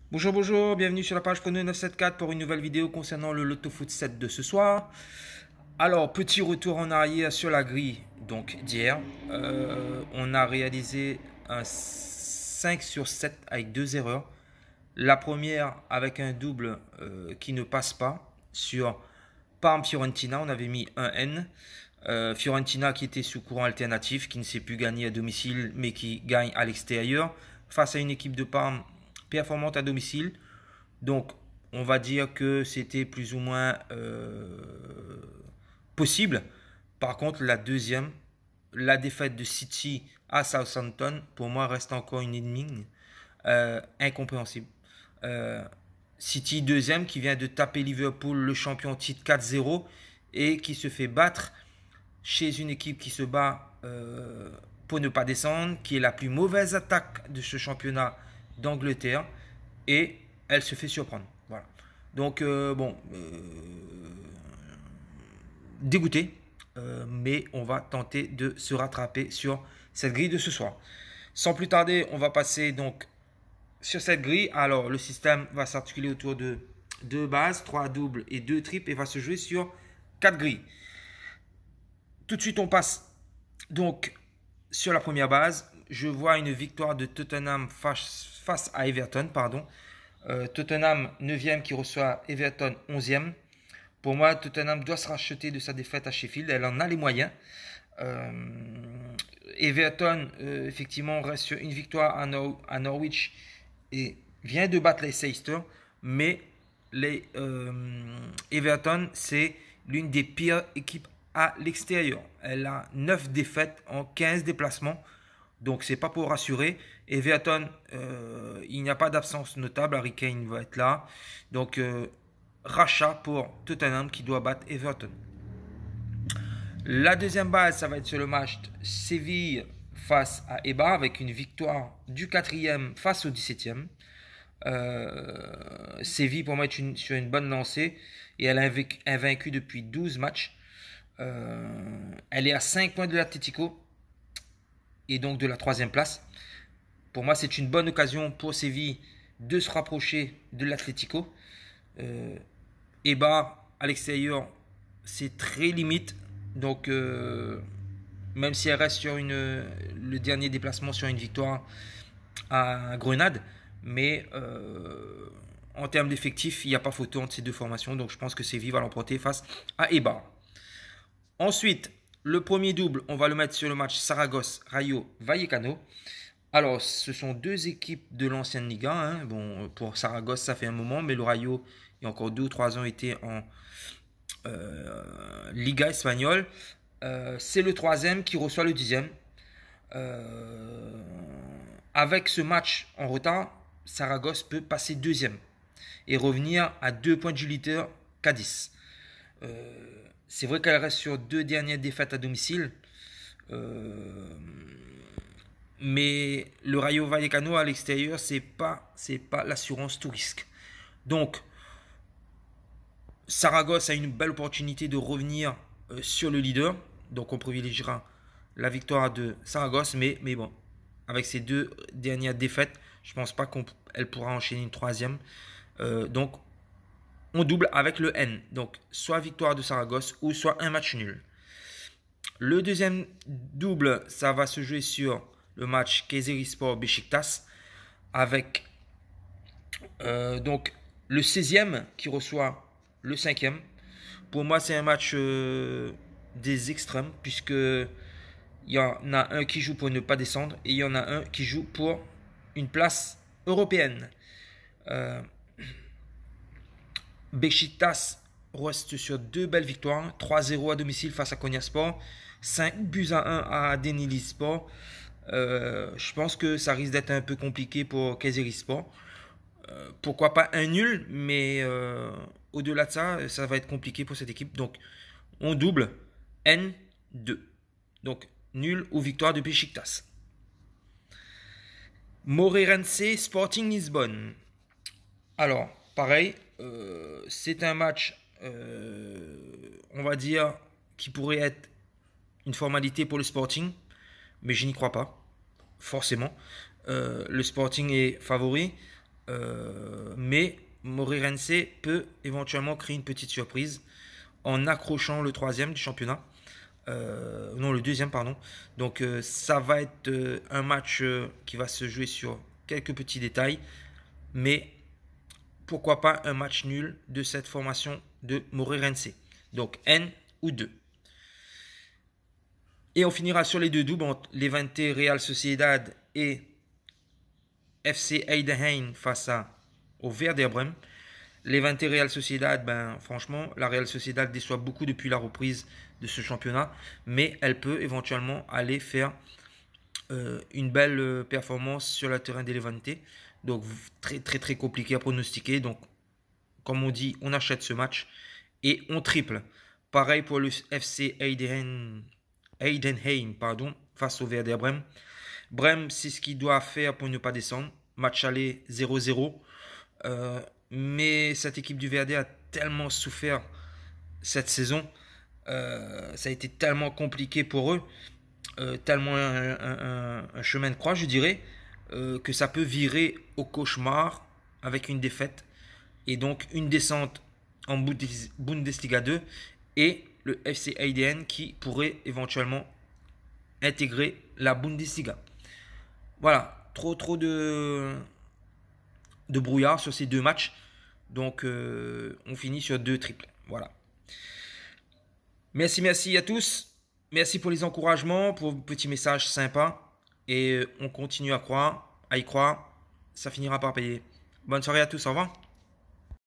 Bonjour, bonjour, bienvenue sur la page Prono 974 pour une nouvelle vidéo concernant le Lotto Foot 7 de ce soir. Alors, petit retour en arrière sur la grille donc d'hier. On a réalisé un 5 sur 7 avec deux erreurs. La première avec un double qui ne passe pas sur Parme-Fiorentina, on avait mis un N. Fiorentina qui était sous courant alternatif, qui ne sait plus gagner à domicile mais qui gagne à l'extérieur face à une équipe de Parme performante à domicile. Donc, on va dire que c'était plus ou moins possible. Par contre, la deuxième, la défaite de City à Southampton, pour moi, reste encore une énigme incompréhensible. Euh, City deuxième qui vient de taper Liverpool, le champion titre 4-0 et qui se fait battre chez une équipe qui se bat pour ne pas descendre, qui est la plus mauvaise attaque de ce championnat d'Angleterre et elle se fait surprendre. Voilà. Donc dégoûté, mais on va tenter de se rattraper sur cette grille de ce soir. Sans plus tarder, on va passer donc sur cette grille. Alors le système va s'articuler autour de deux bases, trois doubles et deux triples et va se jouer sur quatre grilles. Tout de suite, on passe donc sur la première base. Je vois une victoire de Tottenham face à Everton. Pardon. Tottenham 9e qui reçoit Everton 11e. Pour moi, Tottenham doit se racheter de sa défaite à Sheffield. Elle en a les moyens. Euh, Everton, effectivement, reste sur une victoire à Norwich et vient de battre les Leicester. Mais Everton, c'est l'une des pires équipes à l'extérieur. Elle a 9 défaites en 15 déplacements. Donc, c'est pas pour rassurer. Everton, il n'y a pas d'absence notable. Harry Kane va être là. Donc, rachat pour Tottenham qui doit battre Everton. La deuxième base, ça va être sur le match Séville face à Eibar avec une victoire du quatrième face au 17e. Séville, pour moi, est sur une bonne lancée et elle a invaincu depuis 12 matchs. Elle est à 5 points de l'Atlético et donc de la troisième place. Pour moi, c'est une bonne occasion pour Séville de se rapprocher de l'Atlético. Eibar à l'extérieur, c'est très limite. Donc, même si elle reste sur le dernier déplacement sur une victoire à Grenade, mais en termes d'effectifs, il n'y a pas photo entre ces deux formations. Donc, je pense que Séville va l'emporter face à Eibar. Ensuite, le premier double, on va le mettre sur le match Saragosse-Rayo Vallecano. Alors, ce sont deux équipes de l'ancienne Liga. Hein. Bon, pour Saragosse, ça fait un moment, mais le Rayo, il y a encore 2 ou 3 ans, était en Liga espagnole. C'est le troisième qui reçoit le 10e. Avec ce match en retard, Saragosse peut passer deuxième et revenir à 2 points du leader Cadiz. C'est vrai qu'elle reste sur 2 dernières défaites à domicile. Mais le Rayo Vallecano à l'extérieur, c'est pas l'assurance tout risque. Donc, Saragosse a une belle opportunité de revenir sur le leader. Donc, on privilégiera la victoire de Saragosse. Mais bon, avec ces 2 dernières défaites, je pense pas qu'elle pourra enchaîner une troisième. Donc, on double avec le N. Donc, soit victoire de Saragosse ou soit un match nul. Le deuxième double, ça va se jouer sur le match Kayserispor-Beşiktaş avec donc le 16e qui reçoit le 5e. Pour moi, c'est un match des extrêmes puisque il y en a un qui joue pour ne pas descendre et il y en a un qui joue pour une place européenne. Beşiktaş reste sur 2 belles victoires, 3-0 à domicile face à Konyaspor, 5-1 à Denizlispor. Je pense que ça risque d'être un peu compliqué pour Kayserispor. Pourquoi pas un nul, mais au-delà de ça, ça va être compliqué pour cette équipe. Donc, on double N2. Donc, nul ou victoire de Beşiktaş. Moreirense Sporting Lisbonne. Alors, pareil, c'est un match, on va dire, qui pourrait être une formalité pour le Sporting, mais je n'y crois pas, forcément. Le Sporting est favori. Mais Moreirense peut éventuellement créer une petite surprise en accrochant le troisième du championnat. Non, le deuxième, pardon. Donc ça va être un match qui va se jouer sur quelques petits détails. Mais pourquoi pas un match nul de cette formation de Moreirense. Donc N ou 2. Et on finira sur les deux doubles entre Levante Real Sociedad et FC Heidenheim face au Werder Bremen. Levante Real Sociedad, ben, franchement, la Real Sociedad déçoit beaucoup depuis la reprise de ce championnat, mais elle peut éventuellement aller faire une belle performance sur le terrain des Levante. Donc très très très compliqué à pronostiquer. Donc comme on dit, on achète ce match et on triple. Pareil pour le FC Heidenheim, face au Werder Bremen. Bremen, c'est ce qu'il doit faire pour ne pas descendre. Match aller 0-0. Mais cette équipe du Werder a tellement souffert cette saison. Ça a été tellement compliqué pour eux. Tellement un chemin de croix, je dirais, que ça peut virer au cauchemar avec une défaite. Et donc une descente en Bundesliga 2 et le FC Heidenheim qui pourrait éventuellement intégrer la Bundesliga. Voilà, trop de brouillard sur ces deux matchs. Donc on finit sur deux triples. Voilà. Merci à tous. Merci pour les encouragements, pour vos petits messages sympas. Et on continue à y croire. Ça finira par payer. Bonne soirée à tous. Au revoir.